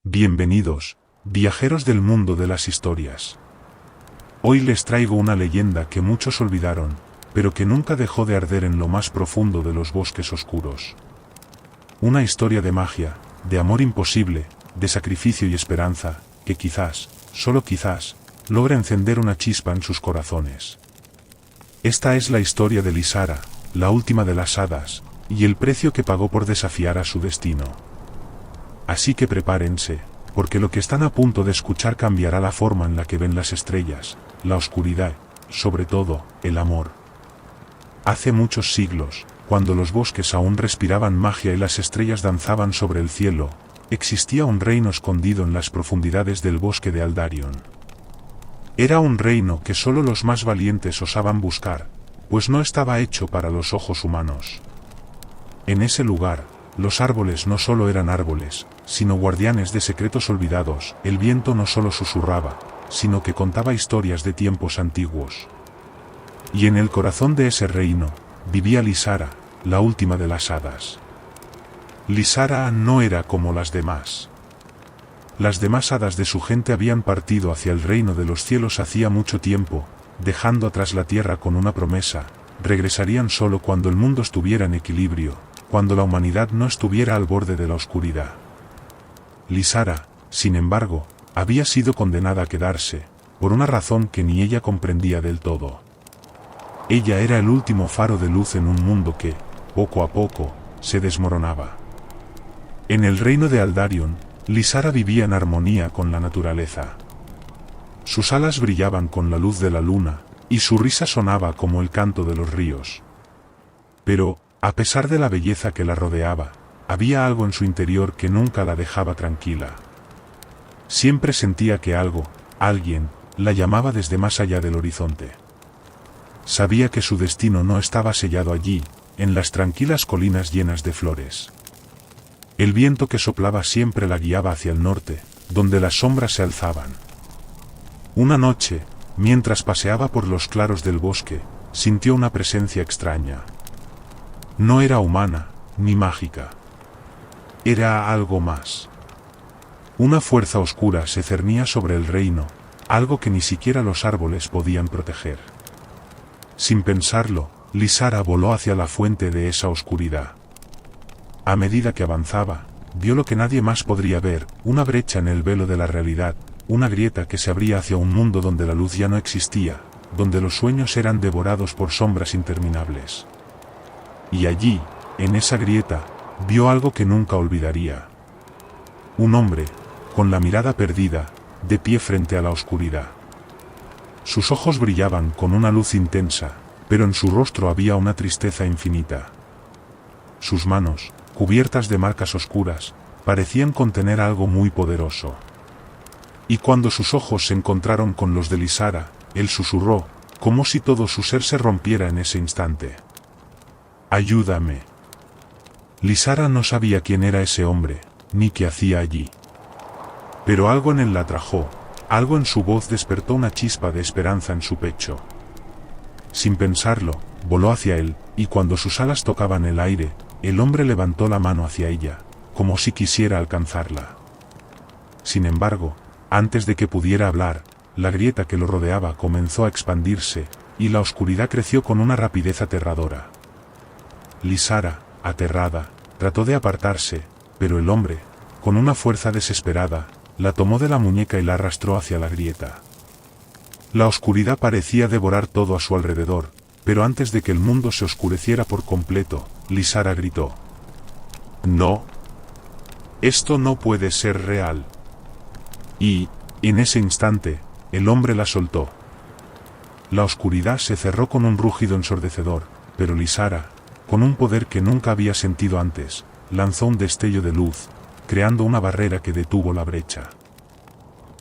Bienvenidos, viajeros del mundo de las historias. Hoy les traigo una leyenda que muchos olvidaron, pero que nunca dejó de arder en lo más profundo de los bosques oscuros. Una historia de magia, de amor imposible, de sacrificio y esperanza, que quizás, solo quizás, logra encender una chispa en sus corazones. Esta es la historia de Lysara, la última de las hadas, y el precio que pagó por desafiar a su destino. Así que prepárense, porque lo que están a punto de escuchar cambiará la forma en la que ven las estrellas, la oscuridad, sobre todo, el amor. Hace muchos siglos, cuando los bosques aún respiraban magia y las estrellas danzaban sobre el cielo, existía un reino escondido en las profundidades del bosque de Aldarion. Era un reino que solo los más valientes osaban buscar, pues no estaba hecho para los ojos humanos. En ese lugar, los árboles no solo eran árboles, sino guardianes de secretos olvidados. El viento no solo susurraba, sino que contaba historias de tiempos antiguos. Y en el corazón de ese reino, vivía Lysara, la última de las hadas. Lysara no era como las demás. Las demás hadas de su gente habían partido hacia el reino de los cielos hacía mucho tiempo, dejando atrás la tierra con una promesa: regresarían solo cuando el mundo estuviera en equilibrio, cuando la humanidad no estuviera al borde de la oscuridad. Lysara, sin embargo, había sido condenada a quedarse, por una razón que ni ella comprendía del todo. Ella era el último faro de luz en un mundo que, poco a poco, se desmoronaba. En el reino de Aldarion, Lysara vivía en armonía con la naturaleza. Sus alas brillaban con la luz de la luna, y su risa sonaba como el canto de los ríos. Pero, a pesar de la belleza que la rodeaba, había algo en su interior que nunca la dejaba tranquila. Siempre sentía que algo, alguien, la llamaba desde más allá del horizonte. Sabía que su destino no estaba sellado allí, en las tranquilas colinas llenas de flores. El viento que soplaba siempre la guiaba hacia el norte, donde las sombras se alzaban. Una noche, mientras paseaba por los claros del bosque, sintió una presencia extraña. No era humana, ni mágica. Era algo más. Una fuerza oscura se cernía sobre el reino, algo que ni siquiera los árboles podían proteger. Sin pensarlo, Lysara voló hacia la fuente de esa oscuridad. A medida que avanzaba, vio lo que nadie más podría ver: una brecha en el velo de la realidad, una grieta que se abría hacia un mundo donde la luz ya no existía, donde los sueños eran devorados por sombras interminables. Y allí, en esa grieta, vio algo que nunca olvidaría. Un hombre, con la mirada perdida, de pie frente a la oscuridad. Sus ojos brillaban con una luz intensa, pero en su rostro había una tristeza infinita. Sus manos, cubiertas de marcas oscuras, parecían contener algo muy poderoso. Y cuando sus ojos se encontraron con los de Lysara, él susurró, como si todo su ser se rompiera en ese instante: «Ayúdame». Lysara no sabía quién era ese hombre, ni qué hacía allí. Pero algo en él la atrajo, algo en su voz despertó una chispa de esperanza en su pecho. Sin pensarlo, voló hacia él, y cuando sus alas tocaban el aire, el hombre levantó la mano hacia ella, como si quisiera alcanzarla. Sin embargo, antes de que pudiera hablar, la grieta que lo rodeaba comenzó a expandirse, y la oscuridad creció con una rapidez aterradora. Lysara, aterrada, trató de apartarse, pero el hombre, con una fuerza desesperada, la tomó de la muñeca y la arrastró hacia la grieta. La oscuridad parecía devorar todo a su alrededor, pero antes de que el mundo se oscureciera por completo, Lysara gritó: «No. Esto no puede ser real». Y, en ese instante, el hombre la soltó. La oscuridad se cerró con un rugido ensordecedor, pero Lysara, con un poder que nunca había sentido antes, lanzó un destello de luz, creando una barrera que detuvo la brecha.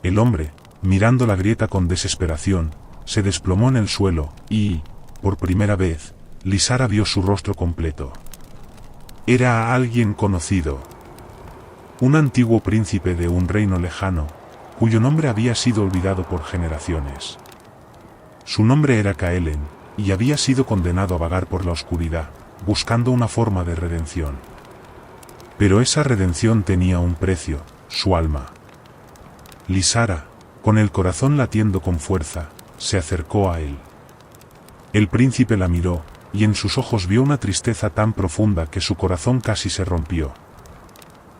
El hombre, mirando la grieta con desesperación, se desplomó en el suelo, y, por primera vez, Lysara vio su rostro completo. Era alguien conocido. Un antiguo príncipe de un reino lejano, cuyo nombre había sido olvidado por generaciones. Su nombre era Kaelen, y había sido condenado a vagar por la oscuridad, buscando una forma de redención. Pero esa redención tenía un precio, su alma. Lysara, con el corazón latiendo con fuerza, se acercó a él. El príncipe la miró, y en sus ojos vio una tristeza tan profunda que su corazón casi se rompió.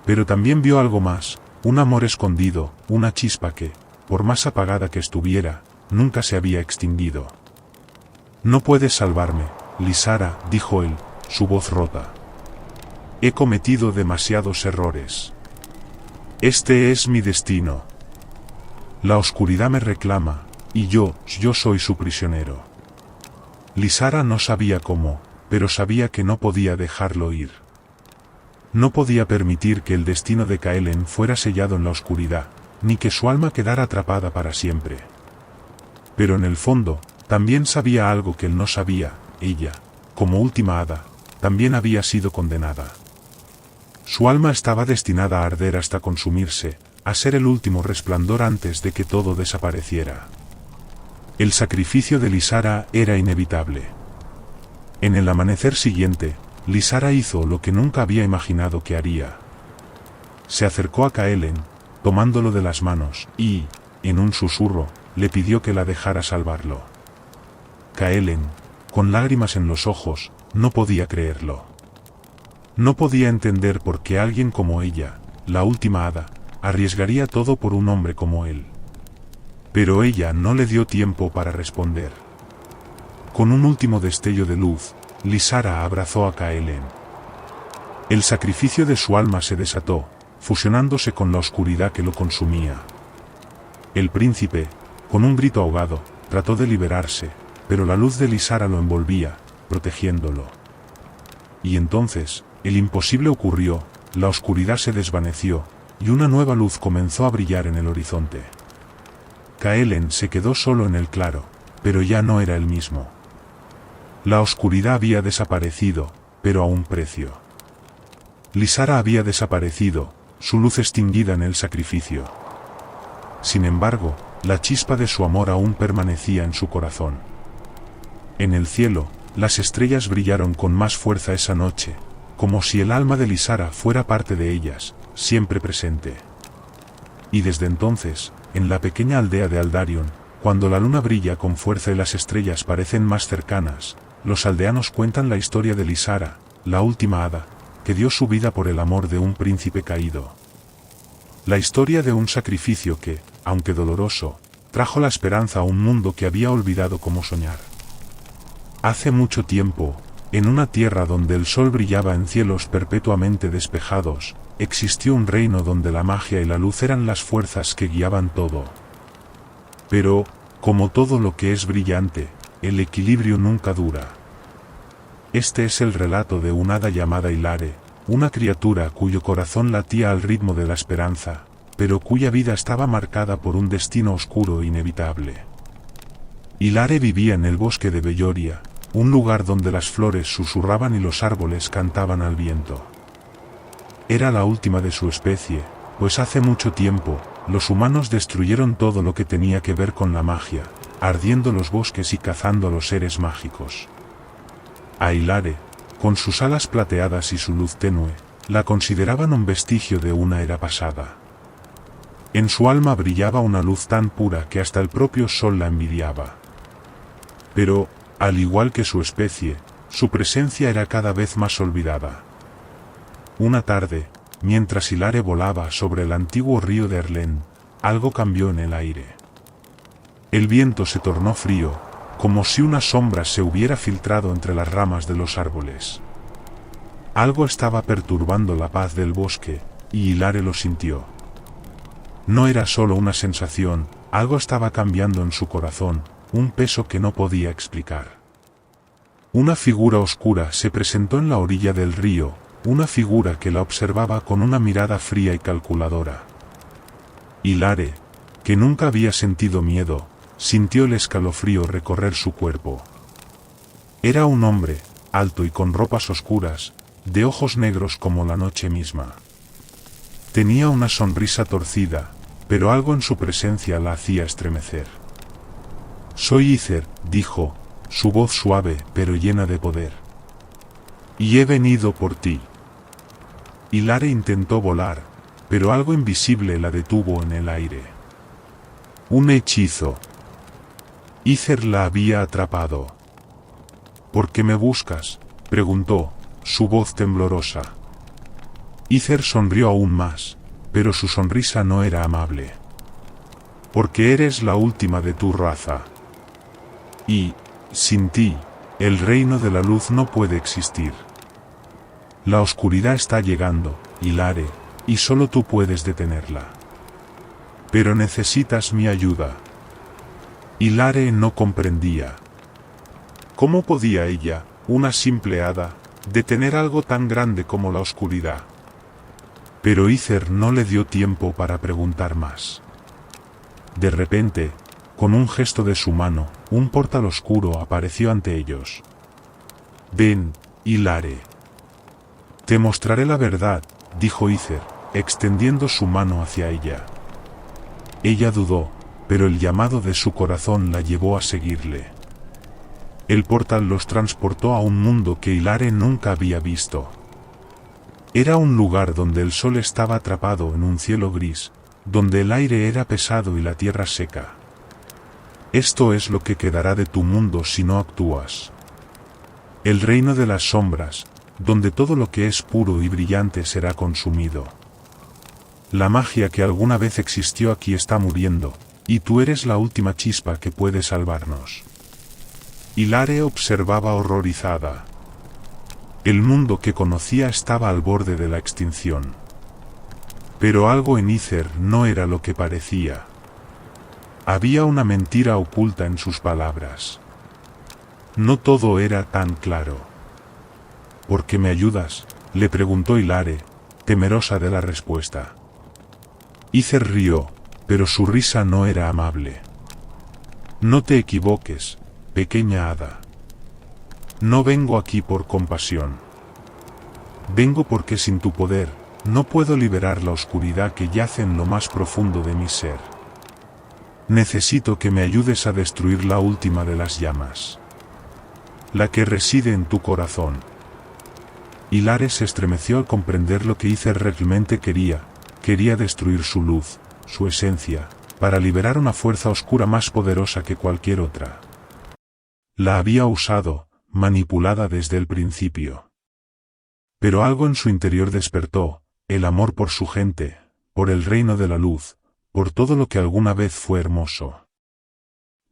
Pero también vio algo más, un amor escondido, una chispa que, por más apagada que estuviera, nunca se había extinguido. «No puedes salvarme, Lysara», dijo él, su voz rota. «He cometido demasiados errores. Este es mi destino. La oscuridad me reclama, y yo soy su prisionero». Lysara no sabía cómo, pero sabía que no podía dejarlo ir. No podía permitir que el destino de Kaelen fuera sellado en la oscuridad, ni que su alma quedara atrapada para siempre. Pero en el fondo, también sabía algo que él no sabía: ella, como última hada, también había sido condenada. Su alma estaba destinada a arder hasta consumirse, a ser el último resplandor antes de que todo desapareciera. El sacrificio de Lysara era inevitable. En el amanecer siguiente, Lysara hizo lo que nunca había imaginado que haría. Se acercó a Kaelen, tomándolo de las manos, y, en un susurro, le pidió que la dejara salvarlo. Kaelen, con lágrimas en los ojos, no podía creerlo. No podía entender por qué alguien como ella, la última hada, arriesgaría todo por un hombre como él. Pero ella no le dio tiempo para responder. Con un último destello de luz, Lysara abrazó a Kaelen. El sacrificio de su alma se desató, fusionándose con la oscuridad que lo consumía. El príncipe, con un grito ahogado, trató de liberarse, pero la luz de Lysara lo envolvía, protegiéndolo. Y entonces, el imposible ocurrió, la oscuridad se desvaneció, y una nueva luz comenzó a brillar en el horizonte. Kaelen se quedó solo en el claro, pero ya no era el mismo. La oscuridad había desaparecido, pero a un precio. Lysara había desaparecido, su luz extinguida en el sacrificio. Sin embargo, la chispa de su amor aún permanecía en su corazón. En el cielo, las estrellas brillaron con más fuerza esa noche, como si el alma de Lysara fuera parte de ellas, siempre presente. Y desde entonces, en la pequeña aldea de Aldarion, cuando la luna brilla con fuerza y las estrellas parecen más cercanas, los aldeanos cuentan la historia de Lysara, la última hada, que dio su vida por el amor de un príncipe caído. La historia de un sacrificio que, aunque doloroso, trajo la esperanza a un mundo que había olvidado cómo soñar. Hace mucho tiempo, en una tierra donde el sol brillaba en cielos perpetuamente despejados, existió un reino donde la magia y la luz eran las fuerzas que guiaban todo. Pero, como todo lo que es brillante, el equilibrio nunca dura. Este es el relato de una hada llamada Hilare, una criatura cuyo corazón latía al ritmo de la esperanza, pero cuya vida estaba marcada por un destino oscuro e inevitable. Hilare vivía en el bosque de Belloria, un lugar donde las flores susurraban y los árboles cantaban al viento. Era la última de su especie, pues hace mucho tiempo, los humanos destruyeron todo lo que tenía que ver con la magia, ardiendo los bosques y cazando a los seres mágicos. A Hilare, con sus alas plateadas y su luz tenue, la consideraban un vestigio de una era pasada. En su alma brillaba una luz tan pura que hasta el propio sol la envidiaba. Pero, al igual que su especie, su presencia era cada vez más olvidada. Una tarde, mientras Hilare volaba sobre el antiguo río de Erlen, algo cambió en el aire. El viento se tornó frío, como si una sombra se hubiera filtrado entre las ramas de los árboles. Algo estaba perturbando la paz del bosque, y Hilare lo sintió. No era solo una sensación, algo estaba cambiando en su corazón, un peso que no podía explicar. Una figura oscura se presentó en la orilla del río, una figura que la observaba con una mirada fría y calculadora. Hilare, que nunca había sentido miedo, sintió el escalofrío recorrer su cuerpo. Era un hombre, alto y con ropas oscuras, de ojos negros como la noche misma. Tenía una sonrisa torcida, pero algo en su presencia la hacía estremecer. «Soy Ither», dijo, su voz suave pero llena de poder. «Y he venido por ti». Hilare intentó volar, pero algo invisible la detuvo en el aire. Un hechizo. Ither la había atrapado. ¿Por qué me buscas?, preguntó, su voz temblorosa. Ither sonrió aún más, pero su sonrisa no era amable. Porque eres la última de tu raza. Y, sin ti, el reino de la luz no puede existir. La oscuridad está llegando, Hilare, y solo tú puedes detenerla. Pero necesitas mi ayuda. Hilare no comprendía. ¿Cómo podía ella, una simple hada, detener algo tan grande como la oscuridad? Pero Ither no le dio tiempo para preguntar más. De repente, con un gesto de su mano, un portal oscuro apareció ante ellos. Ven, Hilare. Te mostraré la verdad, dijo Ither, extendiendo su mano hacia ella. Ella dudó, pero el llamado de su corazón la llevó a seguirle. El portal los transportó a un mundo que Hilare nunca había visto. Era un lugar donde el sol estaba atrapado en un cielo gris, donde el aire era pesado y la tierra seca. Esto es lo que quedará de tu mundo si no actúas. El reino de las sombras, donde todo lo que es puro y brillante será consumido. La magia que alguna vez existió aquí está muriendo, y tú eres la última chispa que puede salvarnos. Hilare observaba horrorizada. El mundo que conocía estaba al borde de la extinción. Pero algo en Ither no era lo que parecía. Había una mentira oculta en sus palabras. No todo era tan claro. ¿Por qué me ayudas?, le preguntó Hilare, temerosa de la respuesta. Ither rió, pero su risa no era amable. No te equivoques, pequeña hada. No vengo aquí por compasión. Vengo porque sin tu poder, no puedo liberar la oscuridad que yace en lo más profundo de mi ser. Necesito que me ayudes a destruir la última de las llamas. La que reside en tu corazón. Hilare se estremeció al comprender lo que Ither realmente quería. Quería destruir su luz, su esencia, para liberar una fuerza oscura más poderosa que cualquier otra. La había usado, manipulada desde el principio. Pero algo en su interior despertó, el amor por su gente, por el reino de la luz, por todo lo que alguna vez fue hermoso.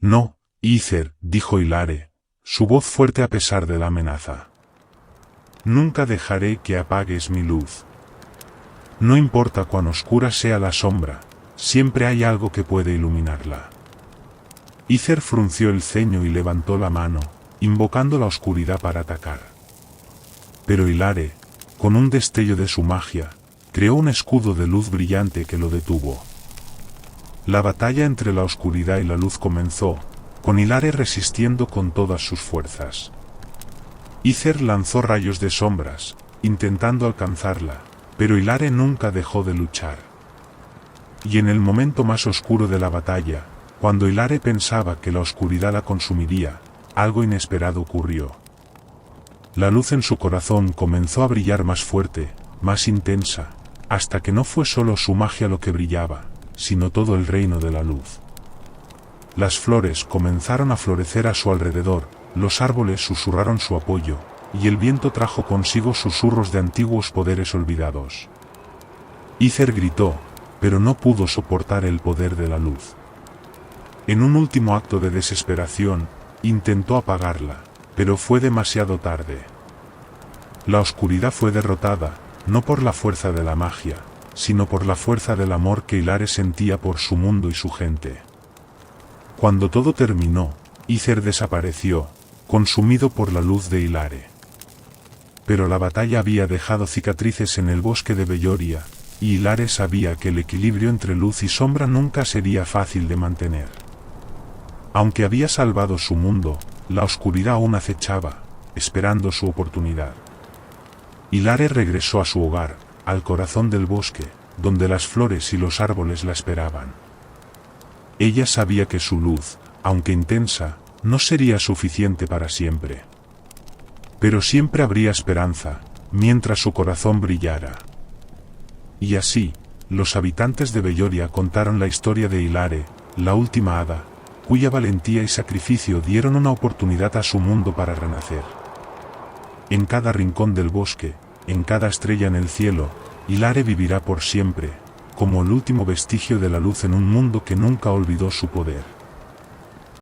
No, Ither, dijo Hilare, su voz fuerte a pesar de la amenaza. Nunca dejaré que apagues mi luz. No importa cuán oscura sea la sombra, siempre hay algo que puede iluminarla. Ither frunció el ceño y levantó la mano, invocando la oscuridad para atacar. Pero Hilare, con un destello de su magia, creó un escudo de luz brillante que lo detuvo. La batalla entre la oscuridad y la luz comenzó, con Hilare resistiendo con todas sus fuerzas. Ither lanzó rayos de sombras, intentando alcanzarla, pero Hilare nunca dejó de luchar. Y en el momento más oscuro de la batalla, cuando Hilare pensaba que la oscuridad la consumiría, algo inesperado ocurrió. La luz en su corazón comenzó a brillar más fuerte, más intensa, hasta que no fue solo su magia lo que brillaba, sino todo el reino de la luz. Las flores comenzaron a florecer a su alrededor, los árboles susurraron su apoyo, y el viento trajo consigo susurros de antiguos poderes olvidados. Ither gritó, pero no pudo soportar el poder de la luz. En un último acto de desesperación, intentó apagarla, pero fue demasiado tarde. La oscuridad fue derrotada, no por la fuerza de la magia, sino por la fuerza del amor que Hilare sentía por su mundo y su gente. Cuando todo terminó, Ither desapareció, consumido por la luz de Hilare. Pero la batalla había dejado cicatrices en el bosque de Belloria, y Hilare sabía que el equilibrio entre luz y sombra nunca sería fácil de mantener. Aunque había salvado su mundo, la oscuridad aún acechaba, esperando su oportunidad. Hilare regresó a su hogar, al corazón del bosque, donde las flores y los árboles la esperaban. Ella sabía que su luz, aunque intensa, no sería suficiente para siempre. Pero siempre habría esperanza, mientras su corazón brillara. Y así, Los habitantes de Belloria contaron la historia de Hilare, la última hada, cuya valentía y sacrificio dieron una oportunidad a su mundo para renacer. En cada rincón del bosque, en cada estrella en el cielo, Hilare vivirá por siempre, como el último vestigio de la luz en un mundo que nunca olvidó su poder.